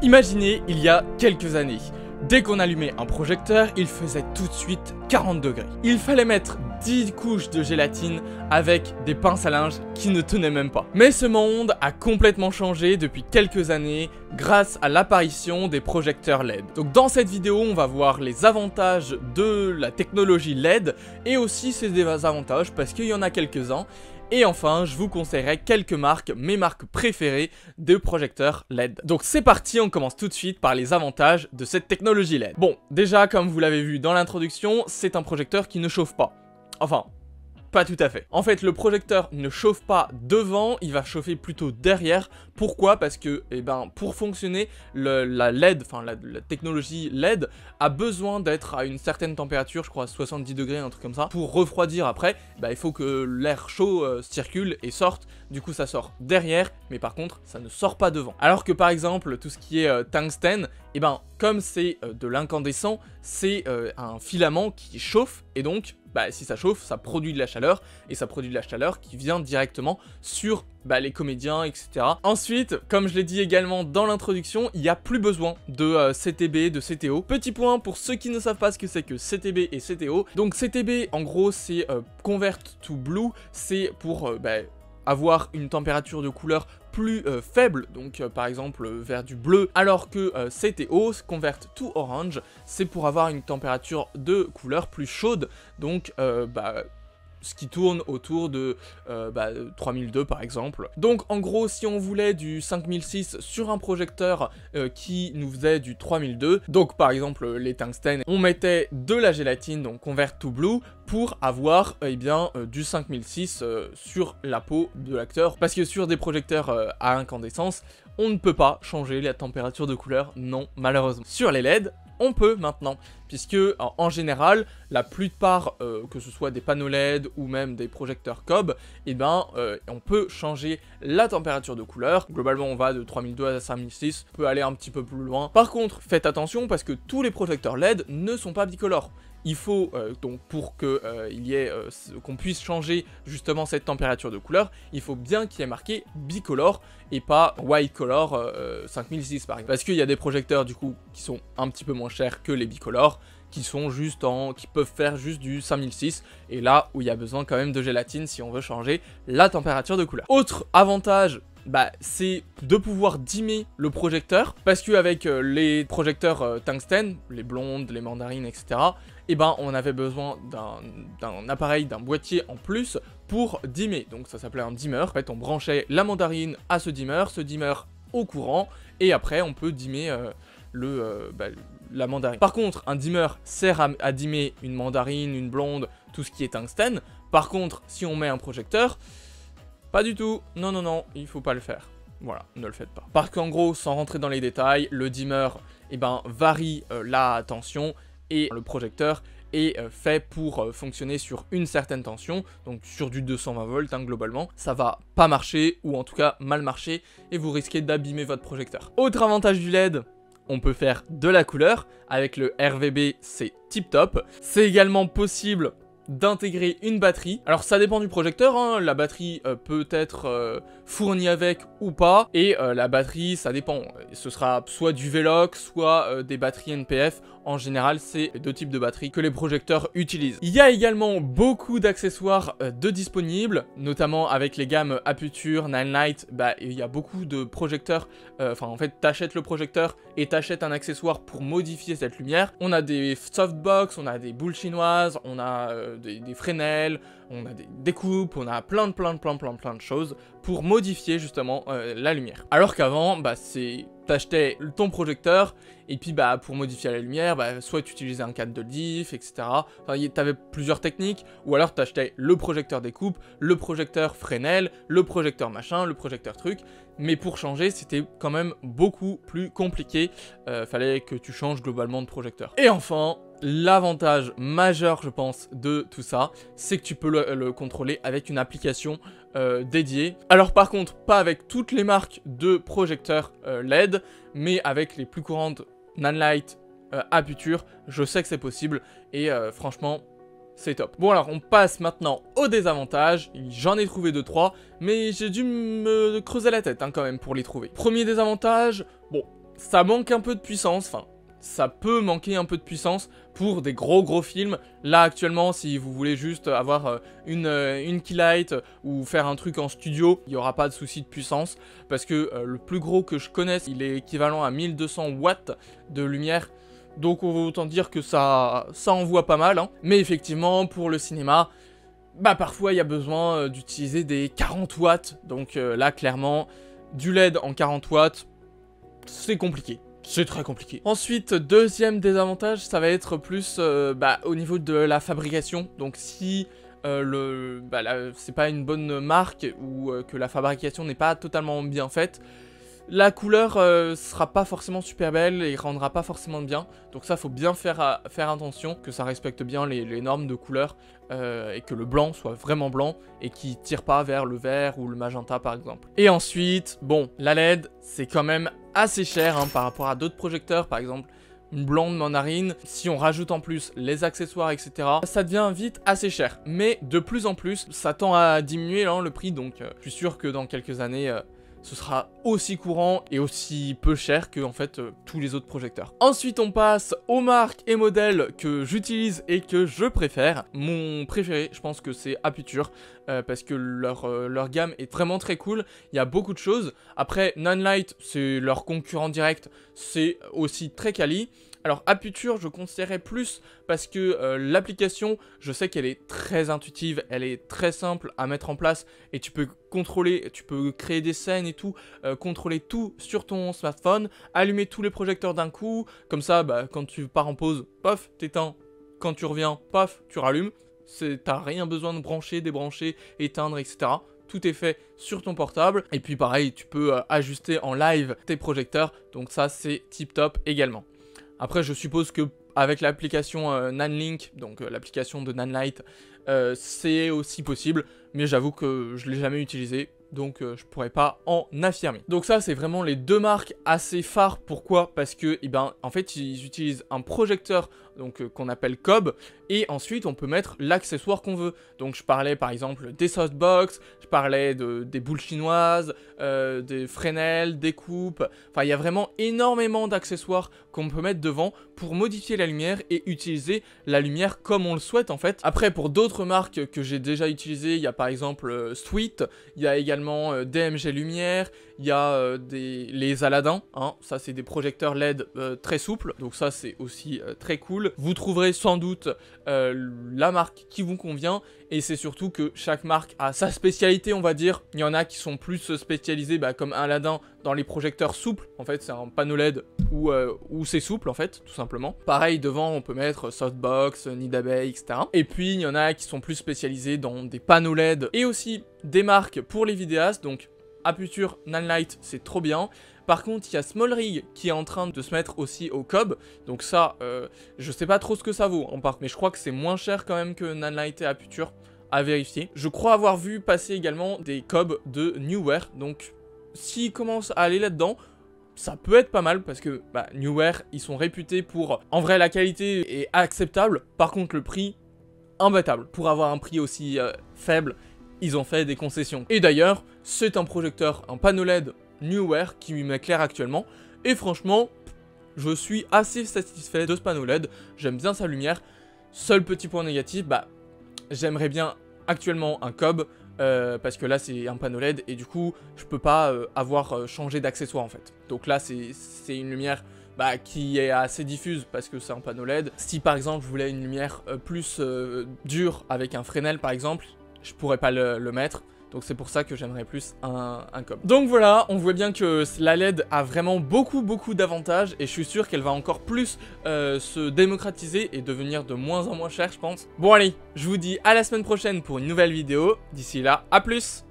Imaginez il y a quelques années, dès qu'on allumait un projecteur, il faisait tout de suite 40 degrés. Il fallait mettre 10 couches de gélatine avec des pinces à linge qui ne tenaient même pas. Mais ce monde a complètement changé depuis quelques années grâce à l'apparition des projecteurs LED. Donc dans cette vidéo, on va voir les avantages de la technologie LED et aussi ses désavantages parce qu'il y en a quelques-uns. Et enfin, je vous conseillerai quelques marques, mes marques préférées de projecteurs LED. Donc c'est parti, on commence tout de suite par les avantages de cette technologie LED. Bon, déjà comme vous l'avez vu dans l'introduction, c'est un projecteur qui ne chauffe pas. Enfin, pas tout à fait. En fait, le projecteur ne chauffe pas devant, il va chauffer plutôt derrière. Pourquoi? Parce que, pour fonctionner, la LED, enfin la technologie LED a besoin d'être à une certaine température, je crois 70 degrés, un truc comme ça. Pour refroidir après, il faut que l'air chaud circule et sorte. Du coup, ça sort derrière, mais par contre, ça ne sort pas devant. Alors que par exemple, tout ce qui est tungstène, comme c'est de l'incandescent, c'est un filament qui chauffe, et donc, si ça chauffe, ça produit de la chaleur, et ça produit de la chaleur qui vient directement sur les comédiens, etc. Ensuite, comme je l'ai dit également dans l'introduction, il n'y a plus besoin de CTB, de CTO. Petit point pour ceux qui ne savent pas ce que c'est que CTB et CTO. Donc CTB, en gros, c'est Convert to Blue, c'est pour avoir une température de couleur plus faible, donc par exemple vers du bleu, alors que CTO, Convert to Orange, c'est pour avoir une température de couleur plus chaude, donc ce qui tourne autour de 3002 par exemple. Donc en gros, si on voulait du 5006 sur un projecteur qui nous faisait du 3002, donc par exemple les tungstènes, on mettait de la gélatine, donc Convert to Blue, pour avoir du 5006 sur la peau de l'acteur. Parce que sur des projecteurs à incandescence, on ne peut pas changer la température de couleur, non, malheureusement. Sur les LED, on peut maintenant, puisque en général, la plupart, que ce soit des panneaux LED ou même des projecteurs COB, on peut changer la température de couleur. Globalement, on va de 3002 à 5006, on peut aller un petit peu plus loin. Par contre, faites attention parce que tous les projecteurs LED ne sont pas bicolores. Il faut, donc pour que qu'on puisse changer justement cette température de couleur, il faut bien qu'il y ait marqué bicolore et pas white color 5006 par exemple. Parce qu'il y a des projecteurs du coup qui sont un petit peu moins chers que les bicolores, qui peuvent faire juste du 5006, et là où il y a besoin quand même de gélatine si on veut changer la température de couleur. Autre avantage, c'est de pouvoir dimmer le projecteur, parce qu'avec les projecteurs tungstène, les blondes, les mandarines, etc., on avait besoin d'un appareil, d'un boîtier en plus pour dimmer, donc ça s'appelait un dimmer. En fait, on branchait la mandarine à ce dimmer au courant, et après on peut dimmer la mandarine. Par contre, un dimmer sert à dimmer une mandarine, une blonde, tout ce qui est tungstène. Par contre, si on met un projecteur, pas du tout, non, il faut pas le faire. Voilà, ne le faites pas. Parce qu'en gros, sans rentrer dans les détails, le dimmer varie la tension, et le projecteur est fait pour fonctionner sur une certaine tension, donc sur du 220 volts globalement. Ça va pas marcher, ou en tout cas mal marcher, et vous risquez d'abîmer votre projecteur. Autre avantage du LED, on peut faire de la couleur. Avec le RVB, c'est tip top. C'est également possible d'intégrer une batterie. Alors ça dépend du projecteur, la batterie peut être fournie avec ou pas, et la batterie ça dépend, ce sera soit du Velox, soit des batteries NPF. En général, c'est les deux types de batteries que les projecteurs utilisent. Il y a également beaucoup d'accessoires de disponibles, notamment avec les gammes Aputure, Nanlite. Il y a beaucoup de projecteurs, en fait, t'achètes le projecteur et t'achètes un accessoire pour modifier cette lumière. On a des softbox, on a des boules chinoises, on a des Fresnel, on a des découpes, on a plein de choses pour modifier justement la lumière. Alors qu'avant, t'achetais ton projecteur, et puis pour modifier la lumière, soit tu utilisais un cadre de diff, etc. Enfin, t'avais plusieurs techniques, ou alors t'achetais le projecteur découpe, le projecteur Fresnel, le projecteur machin, le projecteur truc, mais pour changer, c'était quand même beaucoup plus compliqué, fallait que tu changes globalement de projecteur. Et enfin, l'avantage majeur, je pense, de tout ça, c'est que tu peux le contrôler avec une application dédiée. Alors par contre, pas avec toutes les marques de projecteurs LED, mais avec les plus courantes, Nanlite, Aputure, je sais que c'est possible, et franchement, c'est top. Bon alors, on passe maintenant aux désavantages. J'en ai trouvé 2-3, mais j'ai dû me creuser la tête quand même pour les trouver. Premier désavantage, bon, ça manque un peu de puissance, enfin, ça peut manquer un peu de puissance pour des gros films. Là actuellement, si vous voulez juste avoir une keylight ou faire un truc en studio, il n'y aura pas de souci de puissance, parce que le plus gros que je connaisse, il est équivalent à 1200 watts de lumière. Donc autant dire que ça envoie pas mal, hein. Mais effectivement, pour le cinéma, bah parfois il y a besoin d'utiliser des 40 watts. Donc là, clairement, du LED en 40 watts, c'est compliqué. C'est très compliqué. Ensuite, deuxième désavantage, ça va être plus au niveau de la fabrication. Donc si c'est pas une bonne marque ou que la fabrication n'est pas totalement bien faite, la couleur sera pas forcément super belle et rendra pas forcément bien. Donc ça, faut bien faire attention, que ça respecte bien les normes de couleur et que le blanc soit vraiment blanc et qui tire pas vers le vert ou le magenta par exemple. Et ensuite, bon, la LED, c'est quand même assez cher hein, par rapport à d'autres projecteurs, par exemple une blonde mandarine. Si on rajoute en plus les accessoires, etc., ça devient vite assez cher. Mais de plus en plus, ça tend à diminuer hein, le prix, donc je suis sûr que dans quelques années, ce sera aussi courant et aussi peu cher que en fait tous les autres projecteurs. Ensuite on passe aux marques et modèles que j'utilise et que je préfère. Mon préféré, je pense que c'est Aputure parce que leur gamme est vraiment très cool. Il y a beaucoup de choses. Après Nanlite, c'est leur concurrent direct, c'est aussi très quali. Alors Aputure, je considérais plus parce que l'application, je sais qu'elle est très intuitive, elle est très simple à mettre en place et tu peux contrôler, tu peux créer des scènes et tout, contrôler tout sur ton smartphone, allumer tous les projecteurs d'un coup, comme ça, quand tu pars en pause, paf, t'éteins, quand tu reviens, paf, tu rallumes, t'as rien besoin de brancher, débrancher, éteindre, etc. Tout est fait sur ton portable. Et puis pareil, tu peux ajuster en live tes projecteurs, donc ça c'est tip top également. Après, je suppose que avec l'application Nanlink, donc l'application de Nanlite, c'est aussi possible, mais j'avoue que je ne l'ai jamais utilisé, donc je pourrais pas en affirmer. Donc ça, c'est vraiment les deux marques assez phares. Pourquoi? Parce que, en fait, ils utilisent un projecteur donc qu'on appelle Cobb, et ensuite on peut mettre l'accessoire qu'on veut. Donc je parlais par exemple des softbox, je parlais des boules chinoises, des Fresnel, des coupes, enfin il y a vraiment énormément d'accessoires qu'on peut mettre devant pour modifier la lumière et utiliser la lumière comme on le souhaite en fait. Après pour d'autres marques que j'ai déjà utilisées, il y a par exemple Sweet, il y a également DMG Lumière, il y a les Aladdin, hein, ça c'est des projecteurs LED très souples, donc ça c'est aussi très cool. Vous trouverez sans doute la marque qui vous convient, et c'est surtout que chaque marque a sa spécialité on va dire. Il y en a qui sont plus spécialisés comme Aladdin dans les projecteurs souples, en fait c'est un panneau LED où c'est souple en fait tout simplement. Pareil devant on peut mettre softbox, nid d'abeille, etc. Et puis il y en a qui sont plus spécialisés dans des panneaux LED et aussi des marques pour les vidéastes, donc Aputure, Nanlite, c'est trop bien. Par contre, il y a Small Rig qui est en train de se mettre aussi au Cobb. Donc ça, je sais pas trop ce que ça vaut en part, mais je crois que c'est moins cher quand même que Nanlite et Aputure, à vérifier. Je crois avoir vu passer également des Cobb de Neewer. Donc s'ils commencent à aller là-dedans, ça peut être pas mal parce que Neewer, ils sont réputés pour... En vrai, la qualité est acceptable. Par contre, le prix, imbattable. Pour avoir un prix aussi faible, ils ont fait des concessions. Et d'ailleurs, c'est un projecteur, un panneau LED Neewer qui m'éclaire actuellement. Et franchement, je suis assez satisfait de ce panneau LED. J'aime bien sa lumière. Seul petit point négatif, j'aimerais bien actuellement un Cobb. Parce que là c'est un panneau LED et du coup je peux pas avoir changé d'accessoire en fait. Donc là c'est une lumière qui est assez diffuse parce que c'est un panneau LED. Si par exemple je voulais une lumière plus dure avec un Fresnel par exemple, je pourrais pas le mettre. Donc c'est pour ça que j'aimerais plus un Cobb. Donc voilà, on voit bien que la LED a vraiment beaucoup d'avantages et je suis sûr qu'elle va encore plus se démocratiser et devenir de moins en moins chère je pense. Bon allez, je vous dis à la semaine prochaine pour une nouvelle vidéo. D'ici là, à plus!